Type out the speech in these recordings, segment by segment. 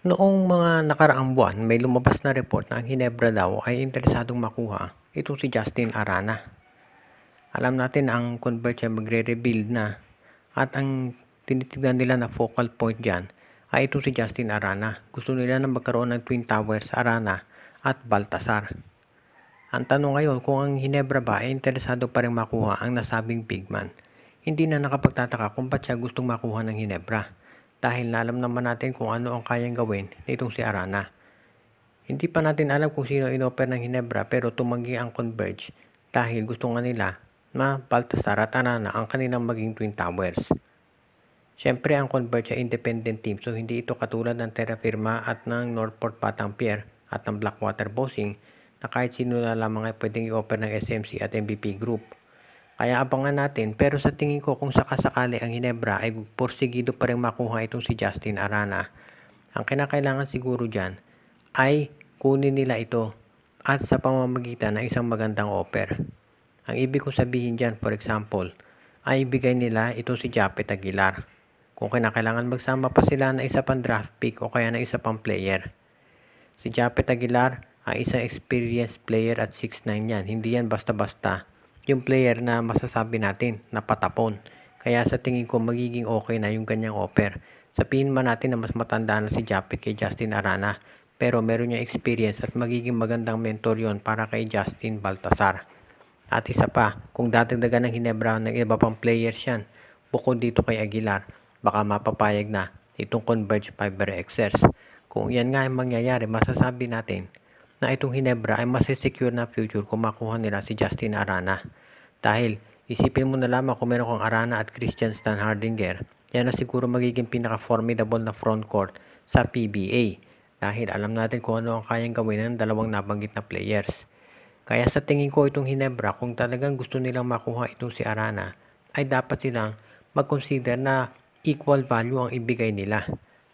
Noong mga nakaraang buwan, may lumabas na report na ang Hinebra daw ay interesadong makuha itong si Justin Arana. Alam natin na ang Converge ay magre-rebuild na at ang tinitignan nila na focal point dyan ay itong si Justin Arana. Gusto nila na magkaroon ng Twin Towers, Arana at Baltasar. Ang tanong ngayon kung ang Hinebra ba ay interesado pa rin makuha ang nasabing big man. Hindi na nakapagtataka kung ba't siya gustong makuha ng Hinebra. Dahil na alam naman natin kung ano ang kayang gawin nitong si Arana. Hindi pa natin alam kung sino inoffer ng Hinebra pero tumanggi ang Converge dahil gusto nga nila na Baltasar at Arana ang kanilang maging Twin Towers. Siyempre ang Converge ay independent team so hindi ito katulad ng Terra Firma at ng Northport Batang Pier at ng Blackwater Bossing na kahit sino na lamang ay pwedeng i-offer ng SMC at MVP Group. Kaya abangan natin pero sa tingin ko kung sakasakali ang Hinebra ay porsigido pa rin makuha itong si Justin Arana. Ang kinakailangan siguro dyan ay kunin nila ito at sa pamamagitan ng isang magandang offer. Ang ibig ko sabihin dyan for example ay ibigay nila ito si Japet Aguilar. Kung kinakailangan magsama pa sila ng isa pang draft pick o kaya ng isa pang player. Si Japet Aguilar ay isang experienced player at 6'9 yan. Hindi yan basta-basta yung player na masasabi natin na patapon. Kaya sa tingin ko magiging okay na yung ganyang offer. Sabihin man natin na mas matanda na si Japet kay Justin Arana. Pero meron niya experience at magiging magandang mentor yon para kay Justin Baltasar. At isa pa, kung dadagdagan ng Hinebra ng iba pang players yan, bukod dito kay Aguilar, baka mapapayag na itong Converge Fiber Xers. Kung yan nga ay mangyayari, masasabi natin na itong Hinebra ay masisecure na future kung makuha nila si Justin Arana. Dahil isipin mo na lamang kung meron kang Arana at Christian Stan Hardinger, yan na siguro magiging pinaka-formidable na frontcourt sa PBA. Dahil alam natin kung ano ang kayang gawin ng dalawang nabanggit na players. Kaya sa tingin ko itong Hinebra, kung talagang gusto nilang makuha itong si Arana, ay dapat silang mag-consider na equal value ang ibigay nila.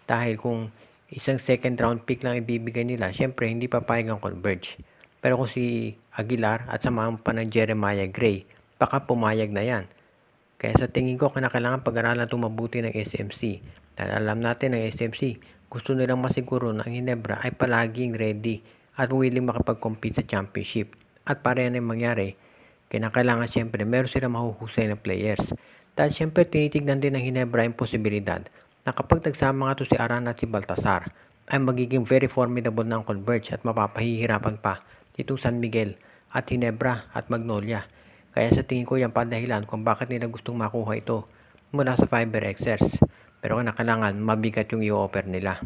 Dahil kung isang second round pick lang ibibigay nila, syempre hindi papayag ang Converge. Pero kung si Aguilar at samahan pa ng Jeremiah Gray, baka pumayag na yan. Kaya sa tingin ko, kinakailangan pag-aralan itong mabuti ng SMC. Dahil alam natin ng SMC, gusto nilang masiguro na ang Hinebra ay palaging ready at willing makapag-compete sa championship. At para yan ay mangyari, kinakailangan syempre meron silang mahuhusay na players. Dahil syempre tinitignan din ng Hinebra yung posibilidad na kapag nagsama nga to si Arana at si Baltasar, ay magiging very formidable ng Converge at mapapahihirapan pa itong San Miguel at Hinebra at Magnolia. Kaya sa tingin ko yan pa dahilan kung bakit nila gustong makuha ito mula sa Fiber Xers. Pero kailangan mabigat yung i-offer nila.